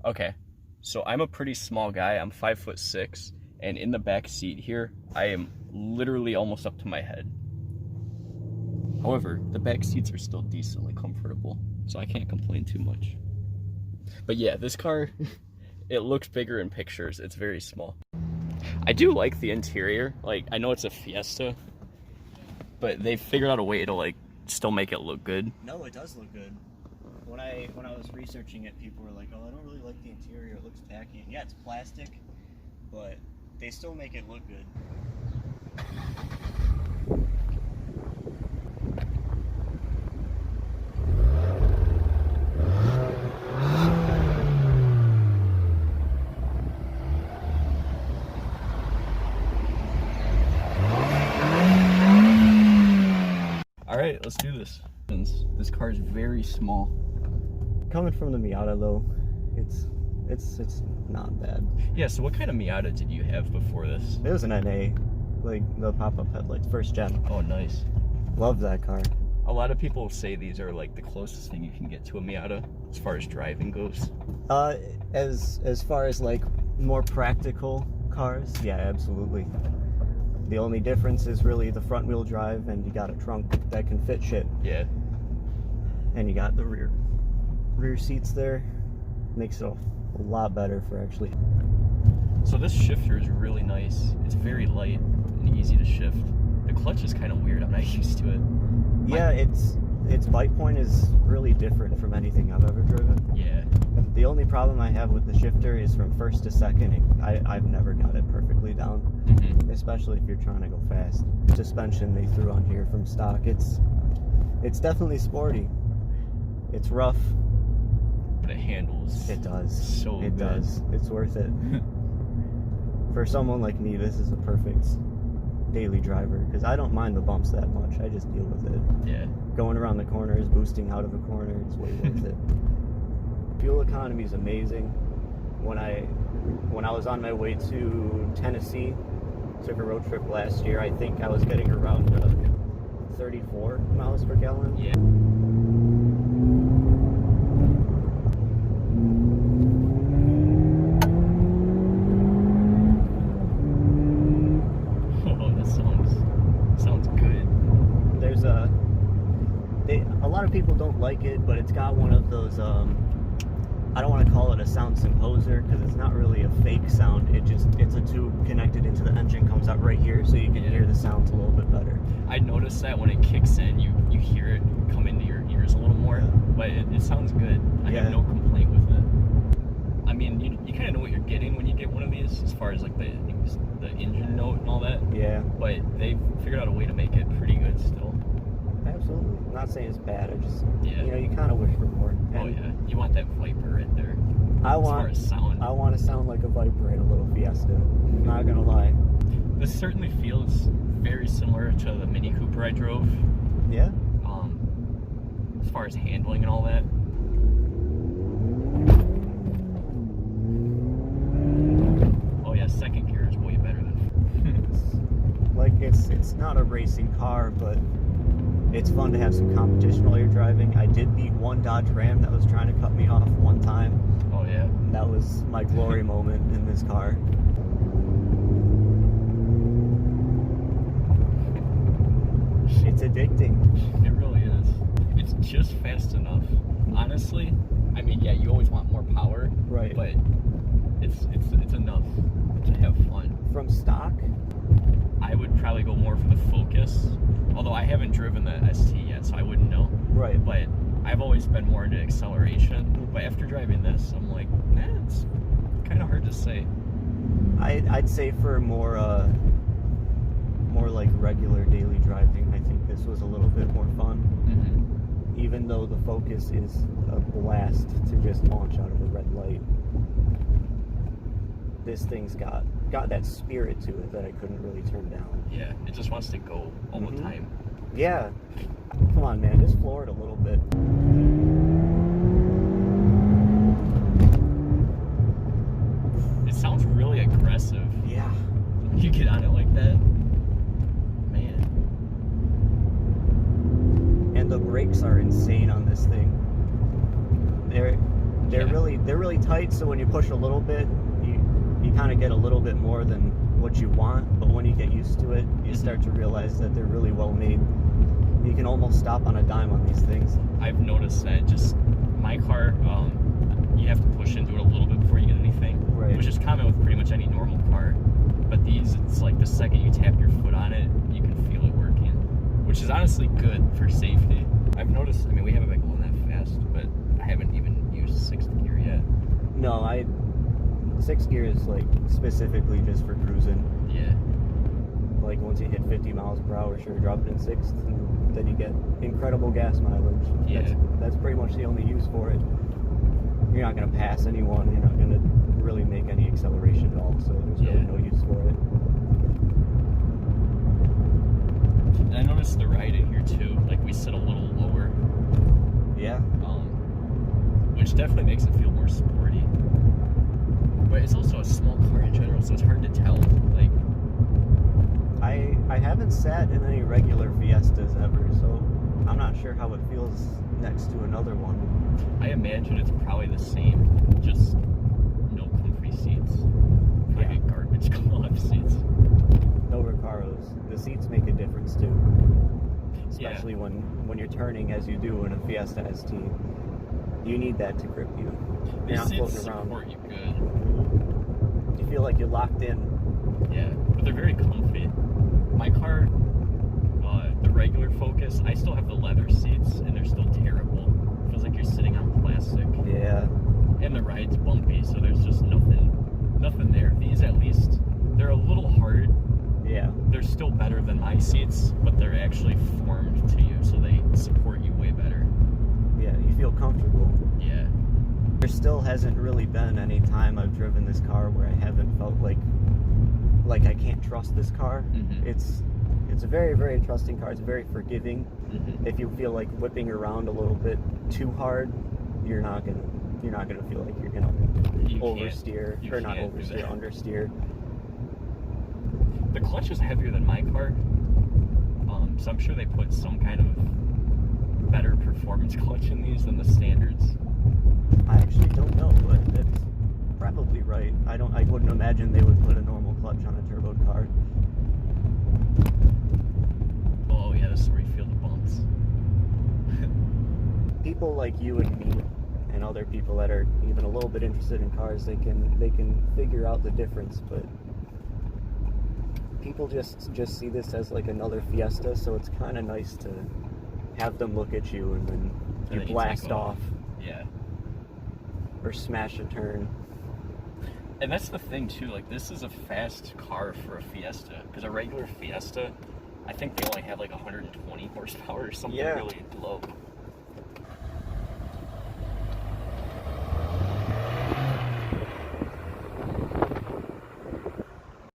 Okay, so I'm a pretty small guy. I'm 5'6", and in the back seat here, I am literally almost up to my head. However, the back seats are still decently comfortable, so I can't complain too much. But yeah, this car, it looks bigger in pictures. It's very small. I do like the interior. Like, I know it's a Fiesta, but they figured out a way to like still make it look good. No, it does look good. When I was researching it, people were like, "Oh, I don't really like the interior. It looks tacky." And yeah, it's plastic, but they still make it look good. All right, let's do this. This car is very small. Coming from the Miata though, it's not bad. Yeah, so what kind of Miata did you have before this? It was an NA, like the pop-up headlights, first gen. Oh, nice. Love that car. A lot of people say these are like the closest thing you can get to a Miata as far as driving goes. As far as like more practical cars, yeah, absolutely. The only difference is really the front wheel drive, and you got a trunk that can fit shit. Yeah. And you got the rear seats there. Makes it a lot better for actually. So this shifter is really nice. It's very light and easy to shift. The clutch is kind of weird. I'm not used to it. Yeah, its bite point is really different from anything I've ever driven. Yeah. The only problem I have with the shifter is from first to second, I've never got it perfectly down, especially if you're trying to go fast. Suspension they threw on here from stock, it's definitely sporty. It's rough. But it handles. It does. So it good. does. It's worth it. For someone like me, this is a perfect daily driver, because I don't mind the bumps that much. I just deal with it. Yeah. Going around the corners, boosting out of a corner, it's way worth it. Fuel economy is amazing. When I was on my way to Tennessee, took a road trip last year, I think I was getting around 34 miles per gallon. Yeah. Oh, that sounds good. There's a lot of people don't like it, but it's got one of those I don't want to call it a sound symposer, because it's not really a fake sound. It's a tube connected into the engine, comes out right here, so you can hear the sounds a little bit better. I noticed that when it kicks in, you hear it come into your ears a little more, but it sounds good. I have no complaint with it. I mean, you kind of know what you're getting when you get one of these, as far as like the engine note and all that. Yeah. But they've figured out a way to make it pretty good still. Absolutely. I'm not saying it's bad. I just, Yeah. you kind of wish for more. And Oh yeah, you want that Viper right there. I as far as sound. I want to sound like a Viper in a little Fiesta. I'm not gonna lie. This certainly feels very similar to the Mini Cooper I drove. Yeah. As far as handling and all that. Oh yeah, second gear is way better than. It's not a racing car, but it's fun to have some competition while you're driving. I did beat one Dodge Ram that was trying to cut me off one time. Oh yeah. That was my glory moment in this car. It's addicting. It really is. It's just fast enough. Honestly, I mean, yeah, you always want more power, Right. but it's enough to have fun. From stock? I would probably go more for the Focus, although I haven't driven the ST yet, so I wouldn't know. Right. But I've always been more into acceleration. But after driving this, I'm like, it's kind of hard to say. I'd say for more like regular daily driving, I think this was a little bit more fun. Even though the Focus is a blast to just launch out of a red light. This thing's got that spirit to it that I couldn't really turn down. Yeah, it just wants to go all the time. Yeah. Come on, man, just floor it a little bit. It sounds really aggressive. Yeah. You get on it like that. Man. And the brakes are insane on this thing. they're really tight. So when you push a little bit, you kind of get a little bit more than what you want. But when you get used to it, you start to realize that they're really well made. You can almost stop on a dime on these things. I've noticed that. Just my car, you have to push into it a little bit before you get anything, Right. which is common with pretty much any normal car. But these, it's like the second you tap your foot on it, you can feel it working, which is honestly good for safety. I've noticed, I mean, we haven't been going that fast, but I haven't even used sixth gear yet. No, sixth gear is like specifically just for cruising. Yeah. Like once you hit 50 miles per hour, sure, drop it in sixth, and then you get incredible gas mileage. Yeah. That's pretty much the only use for it. You're not going to pass anyone. You're not going to really make any acceleration at all. So there's really no use for it. And I noticed the ride in here too. Like we sit a little lower. Yeah. Which definitely makes it feel more sporty. But it's also a small car in general, so it's hard to tell. Like, I haven't sat in any regular Fiestas ever, so I'm not sure how it feels next to another one. I imagine it's probably the same, just no comfy seats. Probably garbage cloth seats. No Recaros. The seats make a difference too. Especially when you're turning as you do in a Fiesta ST. You need that to grip you. You're not floating around. Support you good. You feel like you're locked in. Yeah, but they're very comfy. My car, the regular Focus, I still have the leather seats, and they're still terrible. It feels like you're sitting on plastic. Yeah. And the ride's bumpy, so there's just nothing there. These, at least, they're a little hard. Yeah. They're still better than my seats, but they're actually formed to you, so they support you way better. Yeah, you feel comfortable. Yeah. There still hasn't really been any time I've driven this car where I haven't felt like I can't trust this car. Mm-hmm. It's a very, very trusting car. It's very forgiving. Mm-hmm. If you feel like whipping around a little bit too hard, you're not gonna feel like you're gonna oversteer or not oversteer, understeer. The clutch is heavier than my car, so I'm sure they put some kind of better performance clutch in these than the standards. I actually don't know, but it's probably right. I wouldn't imagine they would put a normal clutch on a turbo car. Oh yeah, this is where you feel the bumps. People like you and me and other people that are even a little bit interested in cars, they can figure out the difference, but people just see this as like another Fiesta, so it's kind of nice to have them look at you and then you blast off. Yeah. Or smash a turn. And that's the thing too, like this is a fast car for a Fiesta, because a regular Fiesta, I think they only have like 120 horsepower or something really low.